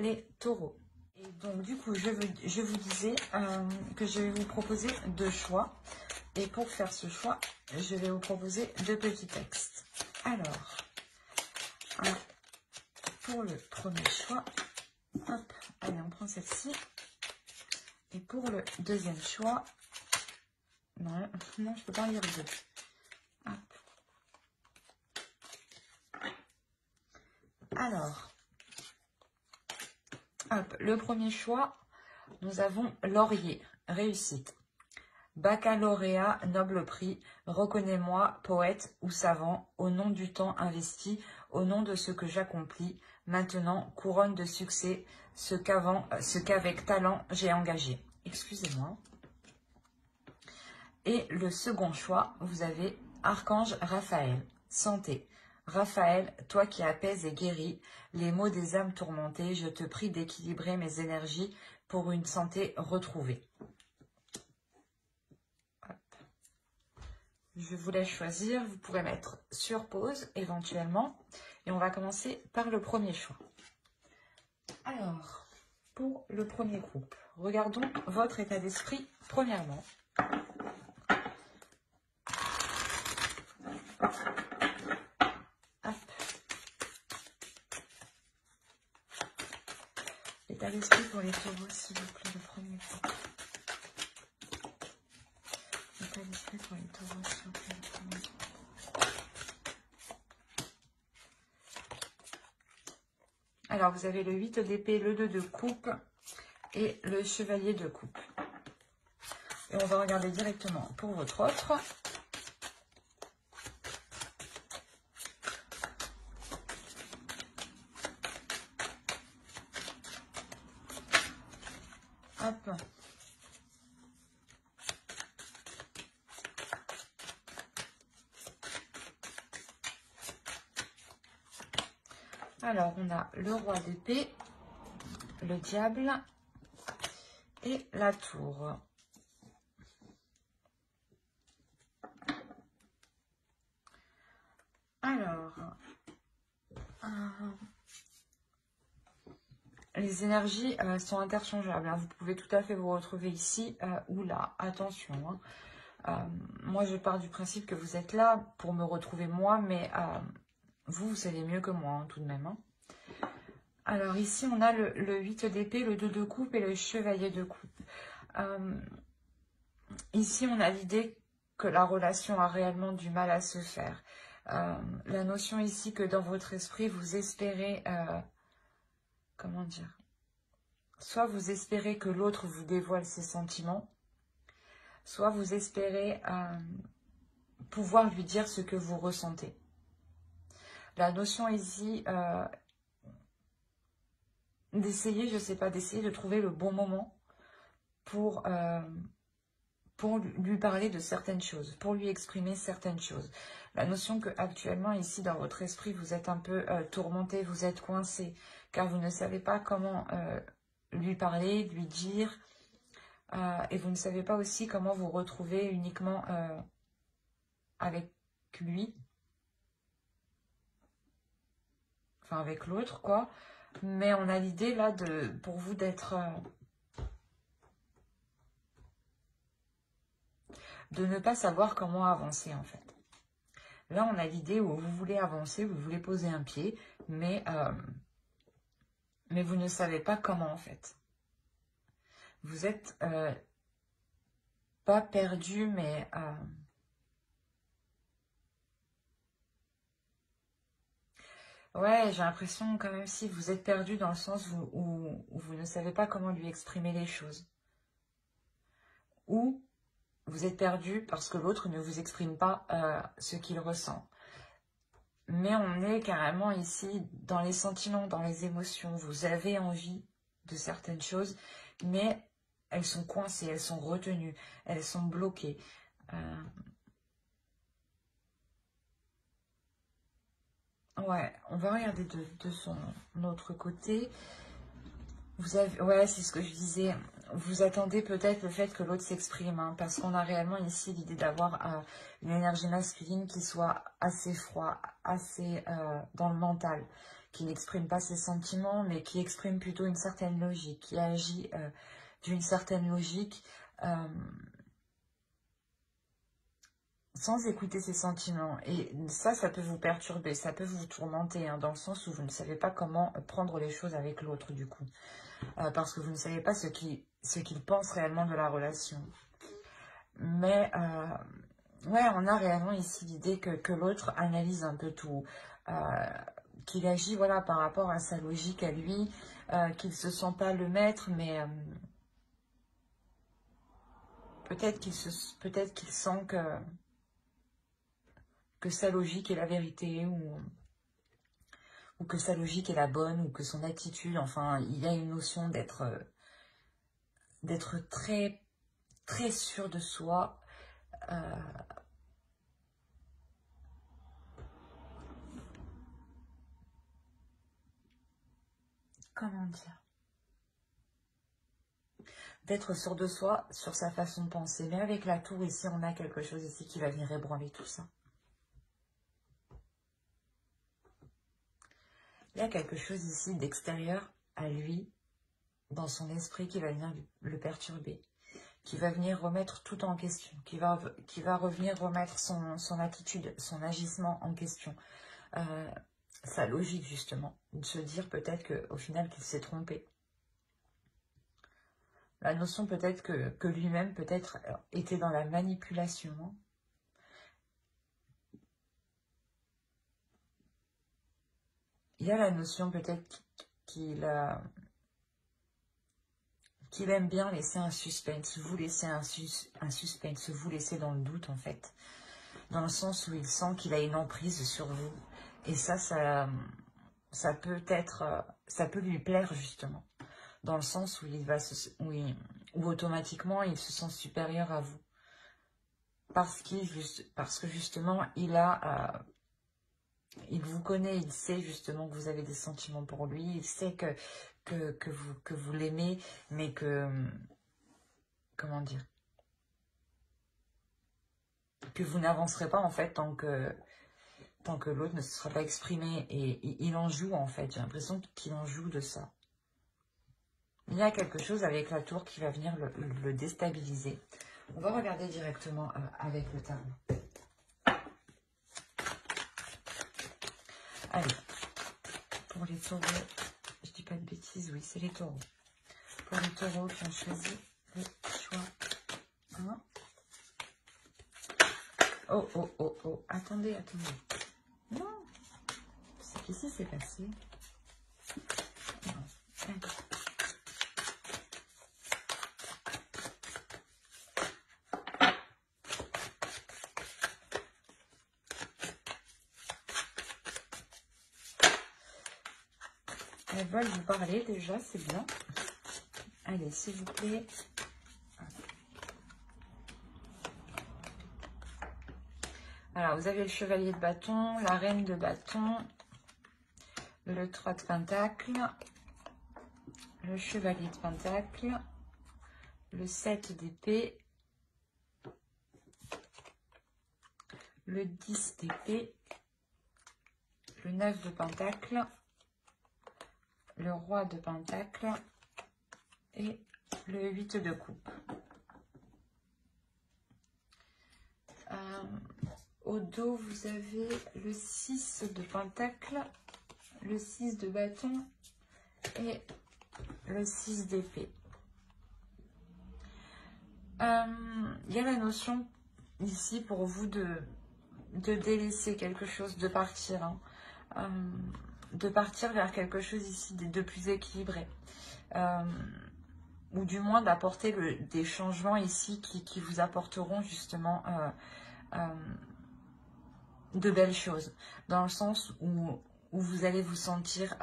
les taureaux. Et donc du coup, je vous disais que je vais vous proposer 2 choix. Et pour faire ce choix, je vais vous proposer 2 petits textes. Alors, pour le premier choix, hop, allez, on prend celle-ci. Et pour le deuxième choix, non, je ne peux pas lire 2. Hop. Alors, hop, le premier choix, nous avons laurier, réussite. Baccalauréat, noble prix, reconnais-moi, poète ou savant, au nom du temps investi, au nom de ce que j'accomplis, maintenant, couronne de succès, ce qu'avec talent j'ai engagé. Excusez-moi. Et le second choix, vous avez Archange Raphaël, santé. Raphaël, toi qui apaises et guéris les maux des âmes tourmentées, je te prie d'équilibrer mes énergies pour une santé retrouvée. Je vous laisse choisir, vous pourrez mettre sur pause éventuellement. Et on va commencer par le premier choix. Alors, pour le premier groupe, regardons votre état d'esprit premièrement. Hop. L'état d'esprit pour les taureaux, s'il vous plaît, le premier groupe. L'état d'esprit pour les taureaux, s'il vous plaît, le premier groupe. Alors, vous avez le 8 d'épée, le 2 de coupe et le chevalier de coupe. Et on va regarder directement pour votre autre. Hop. Alors, on a le roi d'épée, le diable et la tour. Alors, les énergies sont interchangeables. Hein. Vous pouvez tout à fait vous retrouver ici ou là. Attention. Hein. Moi, je pars du principe que vous êtes là pour me retrouver moi, mais vous savez mieux que moi, hein, tout de même. Hein. Alors, ici, on a le 8 d'épée, le 2 de coupe et le chevalier de coupe. Ici, on a l'idée que la relation a réellement du mal à se faire. La notion ici que dans votre esprit, vous espérez... comment dire? Soit vous espérez que l'autre vous dévoile ses sentiments, soit vous espérez pouvoir lui dire ce que vous ressentez. La notion ici... d'essayer, je sais pas, d'essayer de trouver le bon moment pour lui parler de certaines choses, pour lui exprimer certaines choses. La notion que actuellement ici dans votre esprit, vous êtes un peu tourmenté, vous êtes coincé, car vous ne savez pas comment lui parler, lui dire, et vous ne savez pas aussi comment vous retrouver uniquement avec lui, enfin avec l'autre, quoi. Mais on a l'idée là pour vous d'être... de ne pas savoir comment avancer en fait. Là, on a l'idée où vous voulez avancer, vous voulez poser un pied, mais vous ne savez pas comment en fait. Vous êtes pas perdu, mais... ouais, j'ai l'impression quand même si vous êtes perdu dans le sens où vous ne savez pas comment lui exprimer les choses. Ou vous êtes perdu parce que l'autre ne vous exprime pas ce qu'il ressent. Mais on est carrément ici dans les sentiments, dans les émotions. Vous avez envie de certaines choses, mais elles sont coincées, elles sont retenues, elles sont bloquées. Ouais, on va regarder de son autre côté. Vous avez, ouais, c'est ce que je disais. Vous attendez peut-être le fait que l'autre s'exprime, hein, parce qu'on a réellement ici l'idée d'avoir une énergie masculine qui soit assez froid, assez dans le mental, qui n'exprime pas ses sentiments, mais qui exprime plutôt une certaine logique, qui agit d'une certaine logique, sans écouter ses sentiments. Et ça peut vous perturber, ça peut vous tourmenter, hein, dans le sens où vous ne savez pas comment prendre les choses avec l'autre, du coup. Parce que vous ne savez pas ce qu'il pense réellement de la relation. Mais, ouais, on a réellement ici l'idée que l'autre analyse un peu tout, qu'il agit, voilà, par rapport à sa logique à lui, qu'il ne se sent pas le maître, mais peut-être qu'il sent que sa logique est la vérité, ou que sa logique est la bonne, ou que son attitude, enfin, il y a une notion d'être très, très sûr de soi, comment dire, d'être sûr de soi sur sa façon de penser. Mais avec la tour ici, on a quelque chose ici qui va venir ébranler tout ça. Il y a quelque chose ici d'extérieur à lui, dans son esprit, qui va venir le perturber, qui va venir remettre tout en question, qui va revenir remettre son attitude, son agissement en question, sa logique justement, de se dire peut-être qu'au final qu'il s'est trompé. La notion peut-être que lui-même peut-être était dans la manipulation, hein. Il y a la notion peut-être qu'il aime bien laisser un suspense, vous laisser un suspense, vous laisser dans le doute en fait. Dans le sens où il sent qu'il a une emprise sur vous. Et ça peut lui plaire justement. Dans le sens où où automatiquement il se sent supérieur à vous. Parce que justement il vous connaît, il sait justement que vous avez des sentiments pour lui, il sait que vous l'aimez, mais que, comment dire, que vous n'avancerez pas en fait tant que l'autre ne se sera pas exprimé. Et il en joue en fait, j'ai l'impression qu'il en joue de ça. Il y a quelque chose avec la tour qui va venir le déstabiliser. On va regarder directement avec le tarot. Allez, pour les taureaux, je dis pas de bêtises, oui, c'est les taureaux. Pour les taureaux qui ont choisi le choix 1. Oh, oh, oh, oh, attendez. Non, qu'est-ce qui s'est passé? Non, allez. Elles veulent vous parler déjà, c'est bien. Allez, s'il vous plaît. Alors, vous avez le chevalier de bâton, la reine de bâton, le 3 de pentacle, le chevalier de pentacle, le 7 d'épée, le 10 d'épée, le 9 de pentacle, le roi de pentacle et le 8 de coupe. Au dos, vous avez le 6 de pentacle, le 6 de bâton et le 6 d'épée. Il y a la notion ici pour vous de délaisser quelque chose, de partir, hein, de partir vers quelque chose ici de plus équilibré, ou du moins d'apporter des changements ici qui vous apporteront justement de belles choses, dans le sens où vous allez vous sentir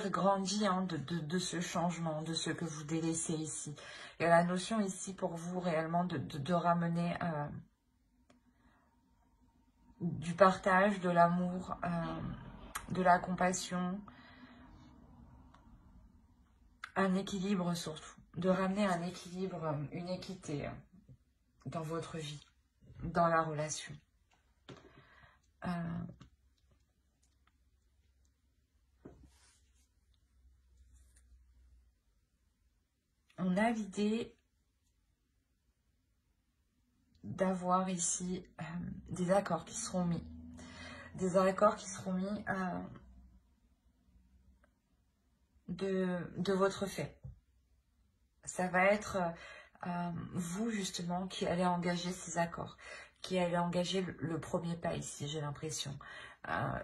grandi, hein, de ce changement, de ce que vous délaissez ici. Il y a la notion ici pour vous réellement de ramener du partage, de l'amour, de la compassion, un équilibre surtout. De ramener un équilibre, une équité dans votre vie, dans la relation. On a l'idée d'avoir ici des accords qui seront mis. Des accords qui seront mis de votre fait. Ça va être vous, justement, qui allez engager ces accords, qui allez engager le premier pas ici, j'ai l'impression.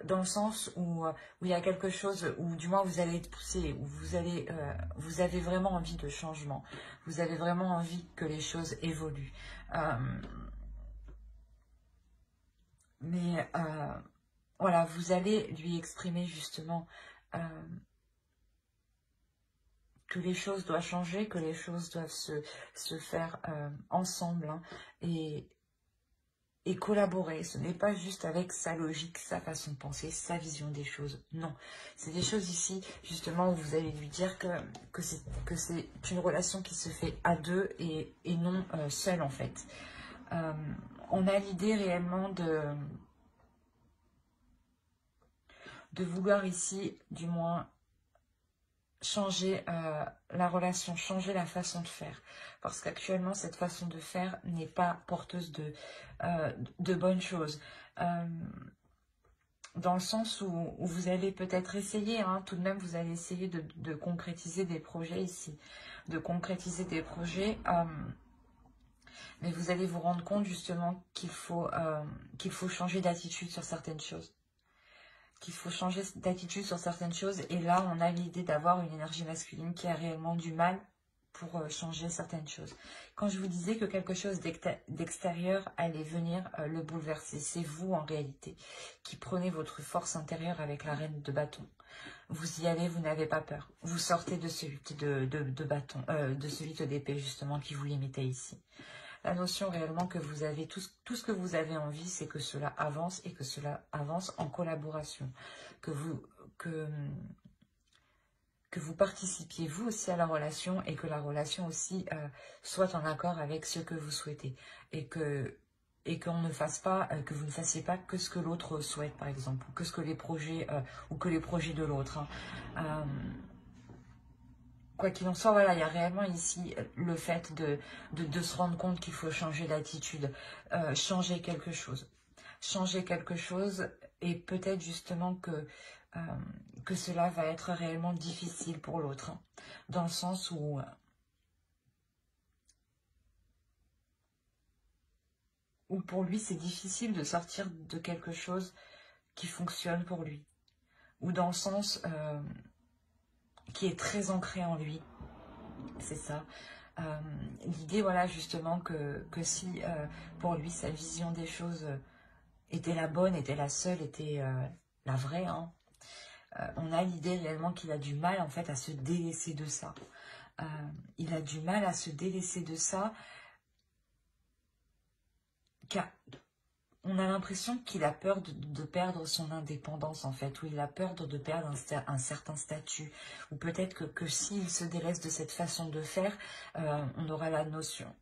Dans le sens où il y a quelque chose, où du moins vous allez être poussé, où vous avez vraiment envie de changement, vous avez vraiment envie que les choses évoluent. Mais voilà, vous allez lui exprimer justement que les choses doivent changer, que les choses doivent se faire ensemble, hein, et collaborer. Ce n'est pas juste avec sa logique, sa façon de penser, sa vision des choses. Non, c'est des choses ici, justement, où vous allez lui dire que c'est une relation qui se fait à deux et non seule, en fait. On a l'idée réellement de vouloir ici, du moins, changer la relation, changer la façon de faire. Parce qu'actuellement, cette façon de faire n'est pas porteuse de bonnes choses. Dans le sens où vous allez peut-être essayer, hein, tout de même, vous allez essayer de concrétiser des projets ici. De concrétiser des projets, mais vous allez vous rendre compte justement qu'il faut changer d'attitude sur certaines choses. Qu'il faut changer d'attitude sur certaines choses. Et là, on a l'idée d'avoir une énergie masculine qui a réellement du mal pour changer certaines choses. Quand je vous disais que quelque chose d'extérieur allait venir le bouleverser, c'est vous en réalité qui prenez votre force intérieure avec la reine de bâton. Vous y allez, vous n'avez pas peur. Vous sortez de ce 8 de bâton, de ce 8 d'épée justement qui vous limitait ici. La notion réellement que vous avez, tout ce que vous avez envie, c'est que cela avance et que cela avance en collaboration. Que vous participiez vous aussi à la relation et que la relation aussi soit en accord avec ce que vous souhaitez. Et qu'on ne fasse pas, que vous ne fassiez pas que ce que l'autre souhaite, par exemple, ou que ce que les projets, ou que les projets de l'autre. Hein. Quoi qu'il en soit, voilà, il y a réellement ici le fait de se rendre compte qu'il faut changer d'attitude, changer quelque chose. Changer quelque chose et peut-être justement que cela va être réellement difficile pour l'autre. Hein, dans le sens où pour lui c'est difficile de sortir de quelque chose qui fonctionne pour lui. Ou dans le sens qui est très ancré en lui. C'est ça. L'idée, voilà, justement, que si pour lui, sa vision des choses était la bonne, était la seule, était la vraie, hein, on a l'idée réellement qu'il a du mal, en fait, à se délaisser de ça. Il a du mal à se délaisser de ça, car on a l'impression qu'il a peur de perdre son indépendance, en fait, ou il a peur de perdre un certain statut, ou peut-être que s'il se délaisse de cette façon de faire, on aura la notion,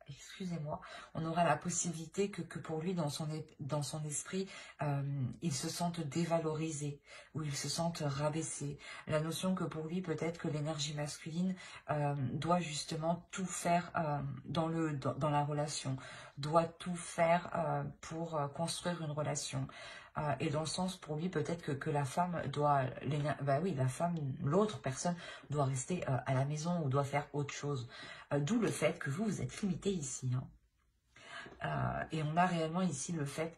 excusez-moi, on aura la possibilité que pour lui, dans son esprit, il se sente dévalorisé, ou il se sente rabaissé. La notion que pour lui, peut-être que l'énergie masculine doit justement tout faire dans la relation, doit tout faire pour construire une relation. Et dans le sens, pour lui, peut-être que la femme doit, bah oui, la femme, l'autre personne doit rester à la maison ou doit faire autre chose. D'où le fait que vous êtes limité ici. Hein. Et on a réellement ici le fait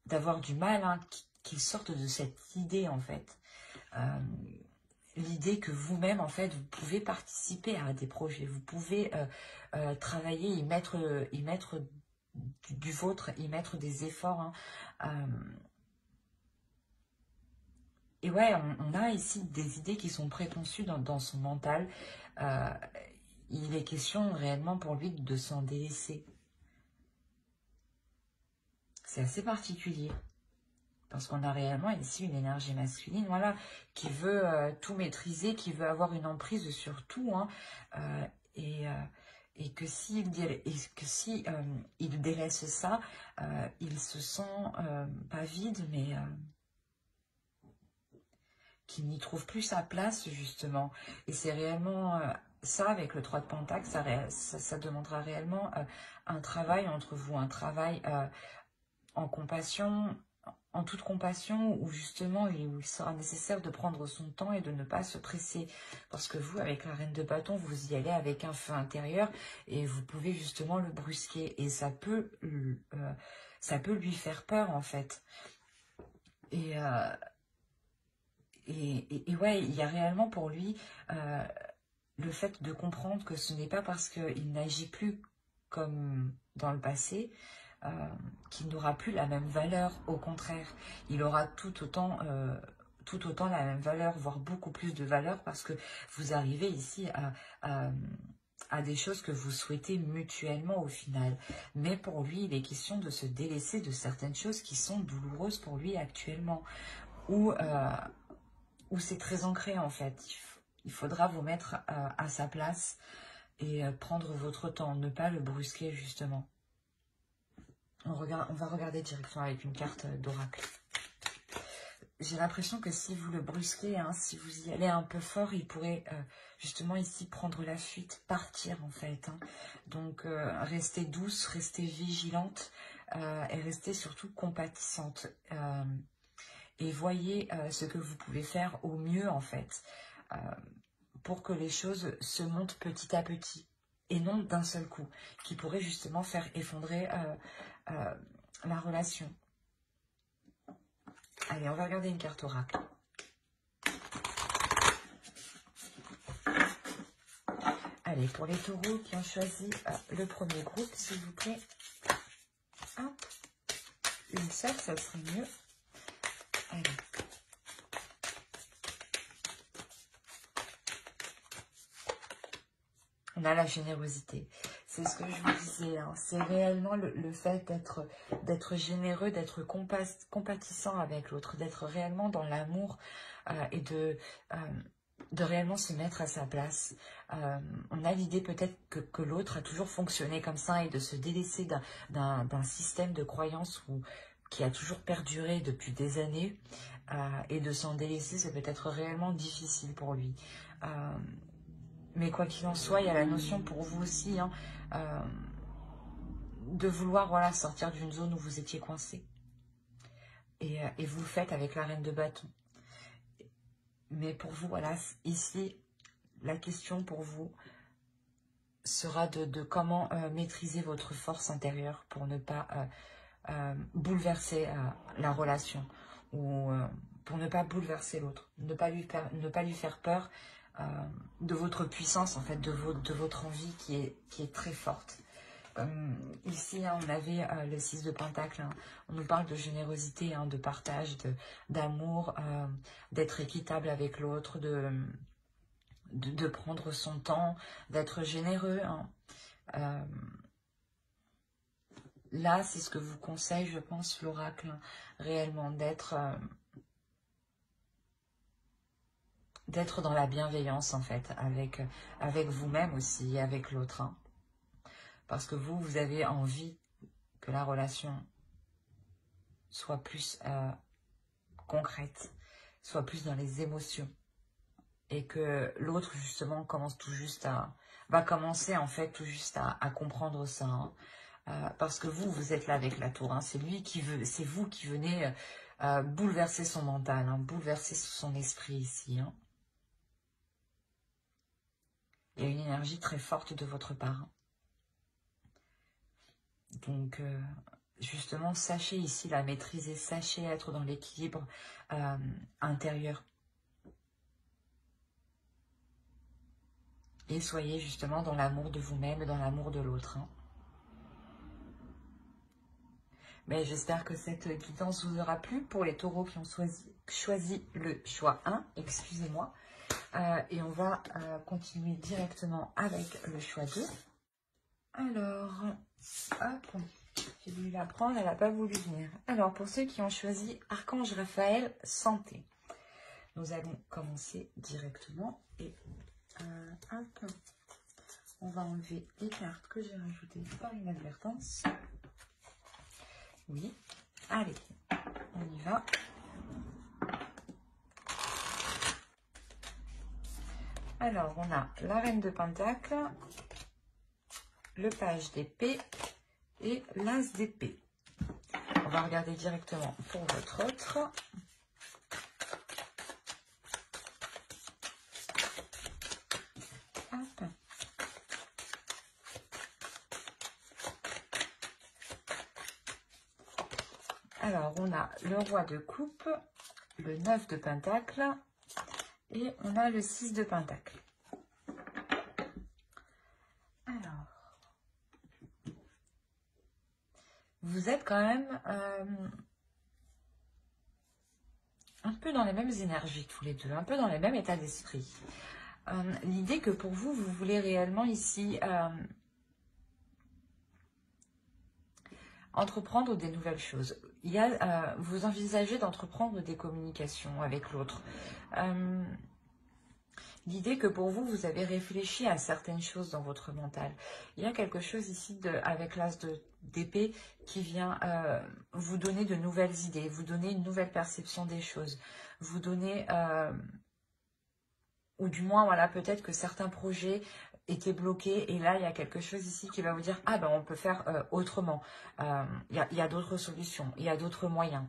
d'avoir du mal, hein, qu'il sorte de cette idée, en fait. L'idée que vous-même, en fait, vous pouvez participer à des projets, vous pouvez travailler, y mettre du vôtre, y mettre des efforts. Hein. Et ouais, on a ici des idées qui sont préconçues dans son mental. Il est question réellement pour lui de s'en délaisser. C'est assez particulier. Parce qu'on a réellement ici une énergie masculine, voilà, qui veut tout maîtriser, qui veut avoir une emprise sur tout. Hein, et Et que si il délaisse ça, il se sent pas vide, mais qu'il n'y trouve plus sa place, justement. Et c'est réellement ça, avec le 3 de Pentacle, ça demandera réellement un travail entre vous, un travail en compassion, en toute compassion, où justement il sera nécessaire de prendre son temps et de ne pas se presser. Parce que vous, avec la reine de bâton, vous y allez avec un feu intérieur et vous pouvez justement le brusquer. Et ça peut lui faire peur, en fait. Et ouais, il y a réellement pour lui le fait de comprendre que ce n'est pas parce qu'il n'agit plus comme dans le passé qu'il n'aura plus la même valeur. Au contraire, il aura tout autant la même valeur, voire beaucoup plus de valeur, parce que vous arrivez ici à des choses que vous souhaitez mutuellement au final. Mais pour lui, il est question de se délaisser de certaines choses qui sont douloureuses pour lui actuellement, où c'est très ancré en fait. Il faudra vous mettre à sa place et prendre votre temps, ne pas le brusquer justement. On va regarder directement avec une carte d'oracle. J'ai l'impression que si vous le brusquez, hein, si vous y allez un peu fort, il pourrait justement ici prendre la fuite, partir en fait. Hein. Donc restez douce, restez vigilante et restez surtout compatissante. Et voyez ce que vous pouvez faire au mieux en fait, pour que les choses se montent petit à petit et non d'un seul coup, qui pourrait justement faire effondrer la relation. Allez, on va regarder une carte oracle. Allez, pour les taureaux qui ont choisi le premier groupe, s'il vous plaît. Hop. Une seule, ça serait mieux. Allez. On a la générosité. C'est ce que je vous disais. Hein. C'est réellement le fait d'être généreux, d'être compatissant avec l'autre, d'être réellement dans l'amour et de réellement se mettre à sa place. On a l'idée peut-être que l'autre a toujours fonctionné comme ça et de se délaisser d'un système de croyance qui a toujours perduré depuis des années et de s'en délaisser, c'est peut-être réellement difficile pour lui. Mais quoi qu'il en soit, il y a la notion pour vous aussi hein, de vouloir voilà, sortir d'une zone où vous étiez coincé. Et vous le faites avec la reine de bâton. Mais pour vous, voilà, ici, la question pour vous sera de comment maîtriser votre force intérieure pour ne pas bouleverser la relation ou pour ne pas bouleverser l'autre, ne pas lui faire peur de votre puissance, en fait, de votre envie qui est très forte. Ici, hein, on avait le 6 de Pentacle, hein, on nous parle de générosité, hein, de partage, d'amour, d'être équitable avec l'autre, de prendre son temps, d'être généreux. Hein. Là, c'est ce que vous conseille, je pense, l'oracle, hein, réellement, d'être dans la bienveillance, en fait, avec vous-même aussi, avec l'autre. Hein. Parce que vous avez envie que la relation soit plus concrète, soit plus dans les émotions. Et que l'autre, justement, va commencer, en fait, tout juste à comprendre ça. Hein. Parce que vous êtes là avec la tour. Hein. C'est vous qui venez bouleverser son mental, hein, bouleverser son esprit ici. Hein. Il y a une énergie très forte de votre part. Hein. Donc, justement, sachez ici la maîtriser, sachez être dans l'équilibre intérieur. Et soyez justement dans l'amour de vous-même, dans l'amour de l'autre. Hein. Mais j'espère que cette guidance vous aura plu pour les taureaux qui ont choisi le choix 1, excusez-moi. Et on va continuer directement avec le choix 2. Alors, hop, j'ai voulu la prendre, elle n'a pas voulu venir. Alors, pour ceux qui ont choisi Archange Raphaël, santé. Nous allons commencer directement et hop, On va enlever les cartes que j'ai rajoutées par inadvertance. Oui, allez, on y va. Alors, on a la reine de Pentacle, le page d'épée et l'as d'épée. On va regarder directement pour votre autre. Hop. Alors, on a le roi de coupe, le 9 de Pentacle et on a le 6 de Pentacle. Alors, vous êtes quand même un peu dans les mêmes énergies tous les deux, un peu dans les mêmes états d'esprit. L'idée que pour vous, vous voulez réellement ici entreprendre des nouvelles choses. Il y a, vous envisagez d'entreprendre des communications avec l'autre. L'idée que pour vous, vous avez réfléchi à certaines choses dans votre mental. Il y a quelque chose ici avec l'as d'épée qui vient vous donner de nouvelles idées, vous donner une nouvelle perception des choses, vous donner, ou du moins, voilà, peut-être que certains projets étaient bloqués et là, il y a quelque chose ici qui va vous dire, ah ben on peut faire autrement, il y a d'autres solutions, il y a d'autres moyens.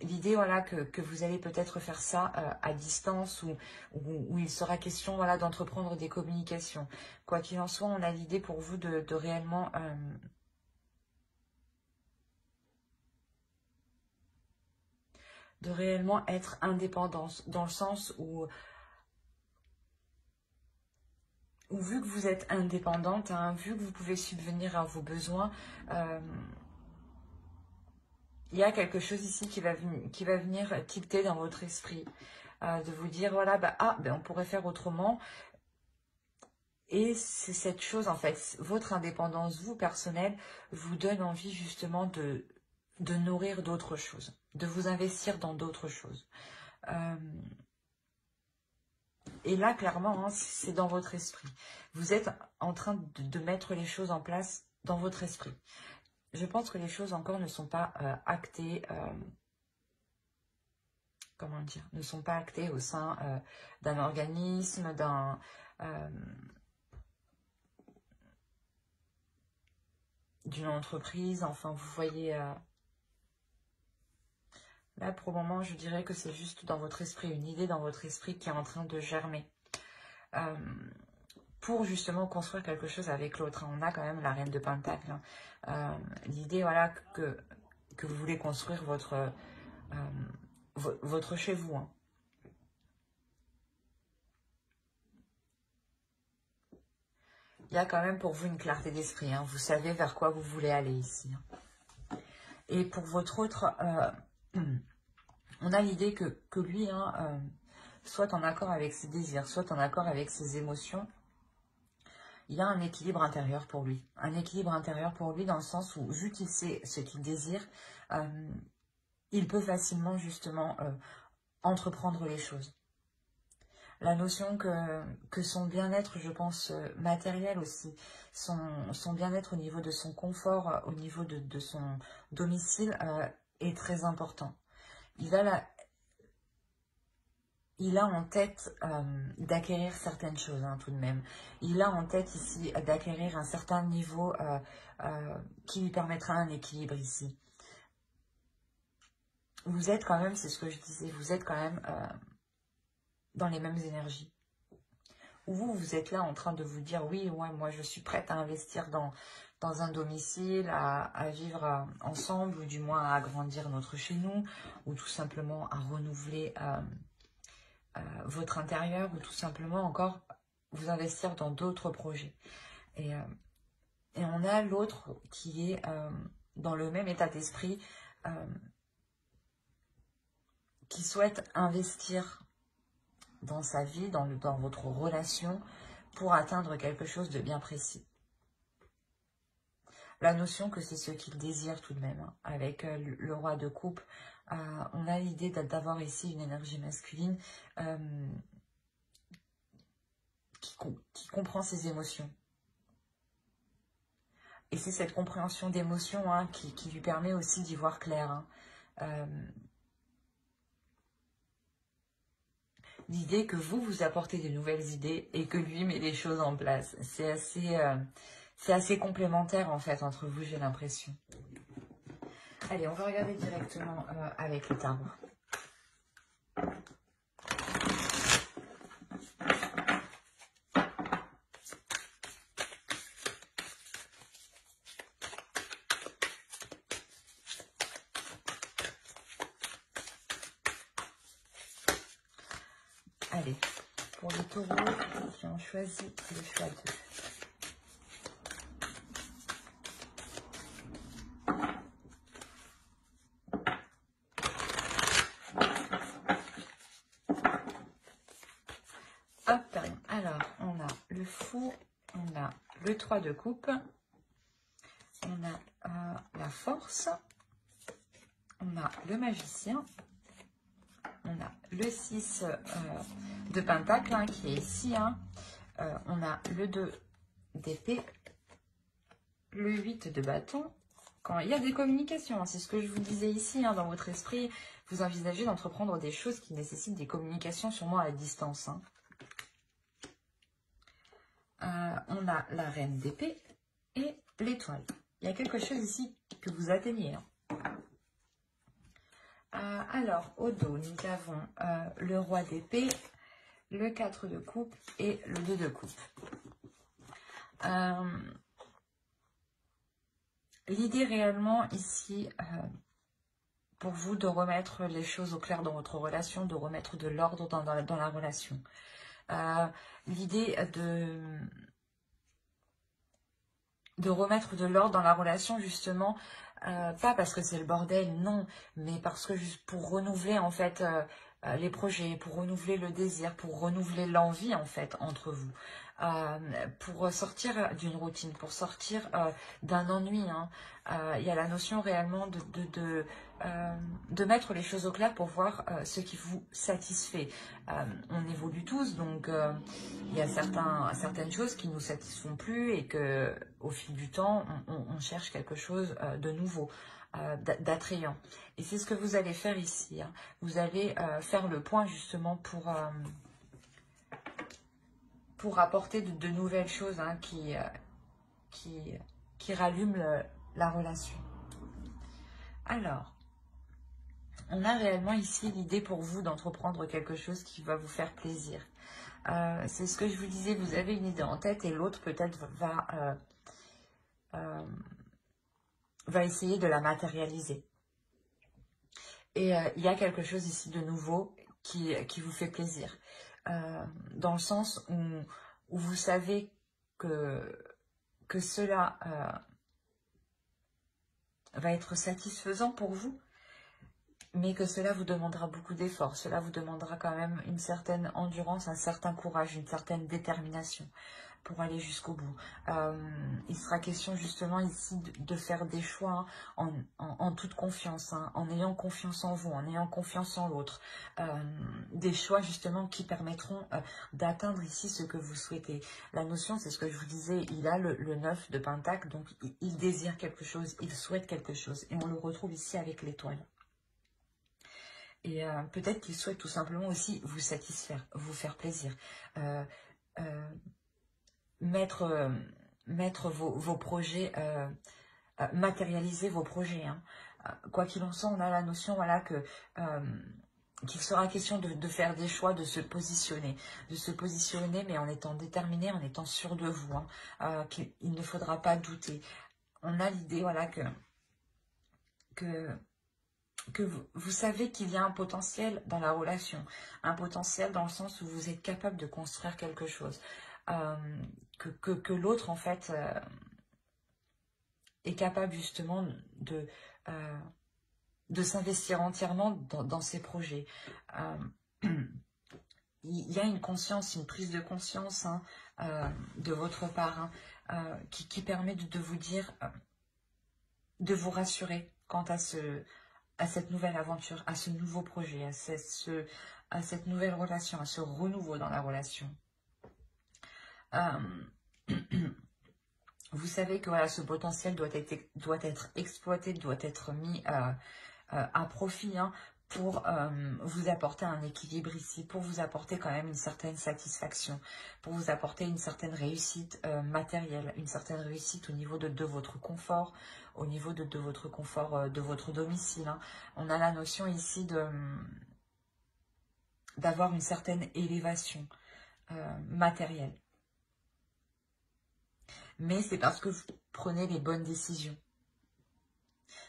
L'idée, voilà, que vous allez peut-être faire ça à distance ou il sera question, voilà, d'entreprendre des communications. Quoi qu'il en soit, on a l'idée pour vous de réellement être indépendante, dans le sens où vu que vous êtes indépendante, hein, vu que vous pouvez subvenir à vos besoins, il y a quelque chose ici qui va venir tilter dans votre esprit, de vous dire, voilà, on pourrait faire autrement. Et c'est cette chose, en fait, votre indépendance, vous, personnelle, vous donne envie justement de nourrir d'autres choses, de vous investir dans d'autres choses. Et là, clairement, hein, c'est dans votre esprit. Vous êtes en train de mettre les choses en place dans votre esprit. Je pense que les choses encore ne sont pas actées, comment dire, ne sont pas actées au sein d'un organisme, d'une entreprise. Enfin, vous voyez, là, pour le moment, je dirais que c'est juste dans votre esprit, une idée dans votre esprit qui est en train de germer. Pour justement construire quelque chose avec l'autre. On a quand même la reine de Pentacle. Hein. L'idée, voilà, que vous voulez construire votre chez vous. Hein. Il y a quand même pour vous une clarté d'esprit. Hein. Vous savez vers quoi vous voulez aller ici. Hein. Et pour votre autre, on a l'idée que lui, hein, soit en accord avec ses désirs, soit en accord avec ses émotions, il y a un équilibre intérieur pour lui. Un équilibre intérieur pour lui dans le sens où, vu qu'il sait ce qu'il désire, il peut facilement justement entreprendre les choses. La notion que son bien-être, je pense, matériel aussi, son bien-être au niveau de son confort, au niveau de son domicile, est très important. Il a en tête d'acquérir certaines choses, hein, tout de même. Il a en tête ici d'acquérir un certain niveau qui lui permettra un équilibre ici. Vous êtes quand même, c'est ce que je disais, vous êtes quand même dans les mêmes énergies. Vous êtes là en train de vous dire, oui, ouais, moi je suis prête à investir dans un domicile, à vivre ensemble, ou du moins à agrandir notre chez nous, ou tout simplement à renouveler votre intérieur, ou tout simplement encore vous investir dans d'autres projets. Et on a l'autre qui est dans le même état d'esprit, qui souhaite investir dans sa vie, dans votre relation, pour atteindre quelque chose de bien précis. La notion que c'est ce qu'il désire tout de même, hein, avec le roi de coupe, on a l'idée d'avoir ici une énergie masculine qui comprend ses émotions. Et c'est cette compréhension d'émotions hein, qui lui permet aussi d'y voir clair. Hein. L'idée que vous apportez de nouvelles idées et que lui met les choses en place. C'est assez complémentaire en fait entre vous, j'ai l'impression. Allez, on va regarder directement avec le tarot. Allez, pour les taureaux qui ont choisi le choix 2. Hop, alors on a le fou, on a le 3 de coupe, on a la force, on a le magicien, on a le 6 de pentacle hein, qui est ici, hein. On a le 2 d'épée, le 8 de bâton. Quand il y a des communications, hein, c'est ce que je vous disais ici, hein, dans votre esprit, vous envisagez d'entreprendre des choses qui nécessitent des communications sûrement à distance. Hein. On a la reine d'épée et l'étoile. Il y a quelque chose ici que vous atteignez. Hein. Alors, au dos, nous avons le roi d'épée, le 4 de coupe et le 2 de coupe. L'idée réellement ici, pour vous, de remettre les choses au clair dans votre relation, de remettre de l'ordre dans la relation. L'idée de remettre de l'ordre dans la relation, justement, pas parce que c'est le bordel, non, mais parce que juste pour renouveler, en fait, les projets, pour renouveler le désir, pour renouveler l'envie, en fait, entre vous. Pour sortir d'une routine, pour sortir d'un ennui. Hein. Il y a la notion réellement de mettre les choses au clair pour voir ce qui vous satisfait. On évolue tous, donc il y a certaines choses qui ne nous satisfont plus et que au fil du temps, on cherche quelque chose de nouveau, d'attrayant. Et c'est ce que vous allez faire ici. Hein. Vous allez faire le point justement pour apporter de nouvelles choses hein, qui rallument la relation. Alors, on a réellement ici l'idée pour vous d'entreprendre quelque chose qui va vous faire plaisir. C'est ce que je vous disais, vous avez une idée en tête et l'autre peut-être va essayer de la matérialiser. Et il y a quelque chose ici de nouveau qui vous fait plaisir. Dans le sens où vous savez que cela va être satisfaisant pour vous, mais que cela vous demandera beaucoup d'efforts. Cela vous demandera quand même une certaine endurance, un certain courage, une certaine détermination pour aller jusqu'au bout. Il sera question justement ici de faire des choix hein, en toute confiance, hein, en ayant confiance en vous, en ayant confiance en l'autre. Des choix justement qui permettront d'atteindre ici ce que vous souhaitez. La notion, c'est ce que je vous disais, il a le 9 de pentacle, donc il désire quelque chose, il souhaite quelque chose. Et on le retrouve ici avec l'étoile. Et peut-être qu'il souhaite tout simplement aussi vous satisfaire, vous faire plaisir. Mettre vos projets, matérialiser vos projets. Hein. Quoi qu'il en soit, on a la notion voilà, qu'il sera question de faire des choix, de se positionner, mais en étant déterminé, en étant sûr de vous, hein, qu'il ne faudra pas douter. On a l'idée voilà, que vous savez qu'il y a un potentiel dans la relation, un potentiel dans le sens où vous êtes capable de construire quelque chose. Que l'autre, en fait, est capable justement de s'investir entièrement dans ses projets. Il y a une conscience, une prise de conscience hein, de votre part hein, qui permet de vous dire, de vous rassurer quant à cette nouvelle aventure, à ce nouveau projet, à cette nouvelle relation, à ce renouveau dans la relation. Vous savez que voilà, ce potentiel doit être exploité, doit être mis à profit, hein, pour vous apporter un équilibre ici, pour vous apporter quand même une certaine satisfaction, pour vous apporter une certaine réussite matérielle, une certaine réussite au niveau de votre confort, au niveau de votre confort de votre domicile, hein. On a la notion ici d'avoir une certaine élévation matérielle. Mais c'est parce que vous prenez les bonnes décisions.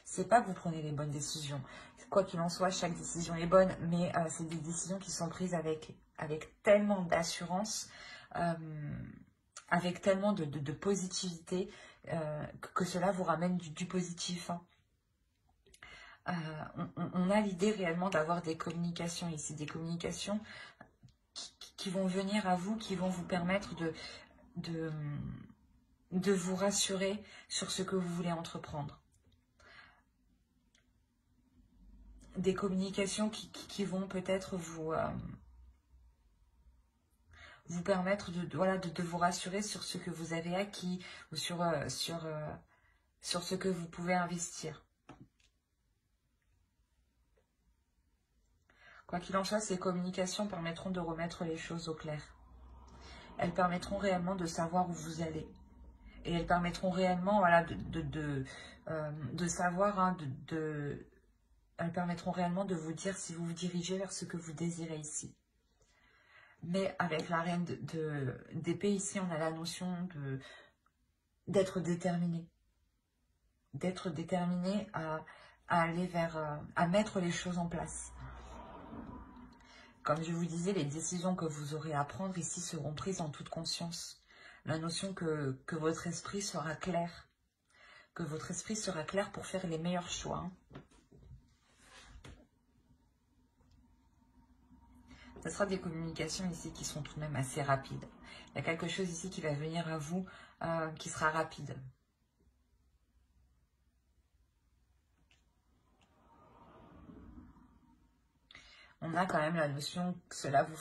C'est pas que vous prenez les bonnes décisions. Quoi qu'il en soit, chaque décision est bonne, mais c'est des décisions qui sont prises avec tellement d'assurance, avec tellement de positivité, que cela vous ramène du positif, hein. On a l'idée réellement d'avoir des communications ici, des communications qui vont venir à vous, qui vont vous permettre de vous rassurer sur ce que vous voulez entreprendre. Des communications qui vont peut-être vous permettre de vous rassurer sur ce que vous avez acquis ou sur ce que vous pouvez investir. Quoi qu'il en soit, ces communications permettront de remettre les choses au clair. Elles permettront réellement de savoir où vous allez. Et elles permettront réellement de savoir, hein, elles permettront réellement de vous dire si vous vous dirigez vers ce que vous désirez ici. Mais avec la reine d'épée ici, on a la notion d'être déterminé. D'être déterminé à aller à mettre les choses en place. Comme je vous disais, les décisions que vous aurez à prendre ici seront prises en toute conscience. La notion que votre esprit sera clair. Que votre esprit sera clair pour faire les meilleurs choix, hein. Ce sera des communications ici qui sont tout de même assez rapides. Il y a quelque chose ici qui va venir à vous qui sera rapide. On a quand même la notion que cela vous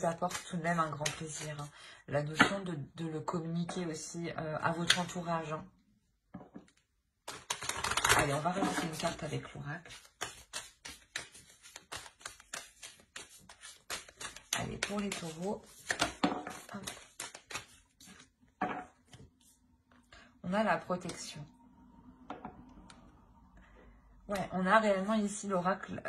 apporte tout de même un grand plaisir, hein. La notion de le communiquer aussi à votre entourage, hein. Allez, on va rajouter une carte avec l'oracle. Allez, pour les taureaux, on a la protection. Ouais, on a réellement ici l'oracle,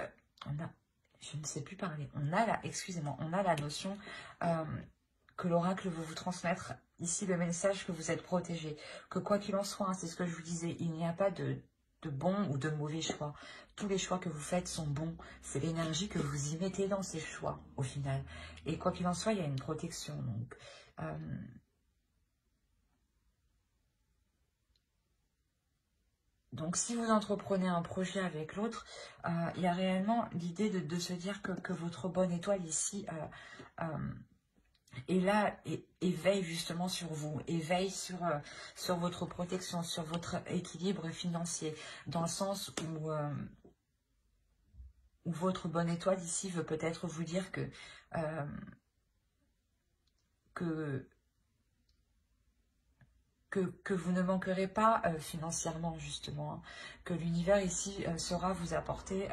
je ne sais plus parler, on a la notion que l'oracle veut vous transmettre ici le message que vous êtes protégé, que quoi qu'il en soit, hein, c'est ce que je vous disais, il n'y a pas de bons ou de mauvais choix. Tous les choix que vous faites sont bons. C'est l'énergie que vous y mettez dans ces choix, au final. Et quoi qu'il en soit, il y a une protection. Donc, si vous entreprenez un projet avec l'autre, il y a réellement l'idée de se dire que votre bonne étoile ici est là et veille justement sur vous, et veille sur votre protection, sur votre équilibre financier, dans le sens où votre bonne étoile ici veut peut-être vous dire que vous ne manquerez pas financièrement, justement, hein, que l'univers ici saura vous apporter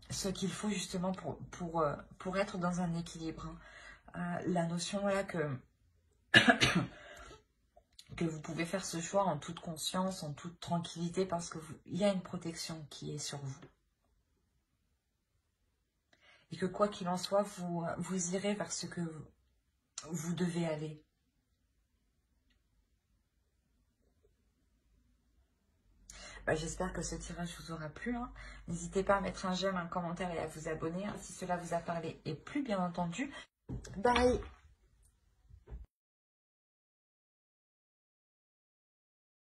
ce qu'il faut justement pour être dans un équilibre, hein. La notion là que vous pouvez faire ce choix en toute conscience, en toute tranquillité, parce que il y a une protection qui est sur vous. Et que quoi qu'il en soit, vous irez vers ce que vous devez aller. J'espère que ce tirage vous aura plu, hein. N'hésitez pas à mettre un j'aime, un commentaire et à vous abonner, hein, si cela vous a parlé. Et plus bien entendu, bye!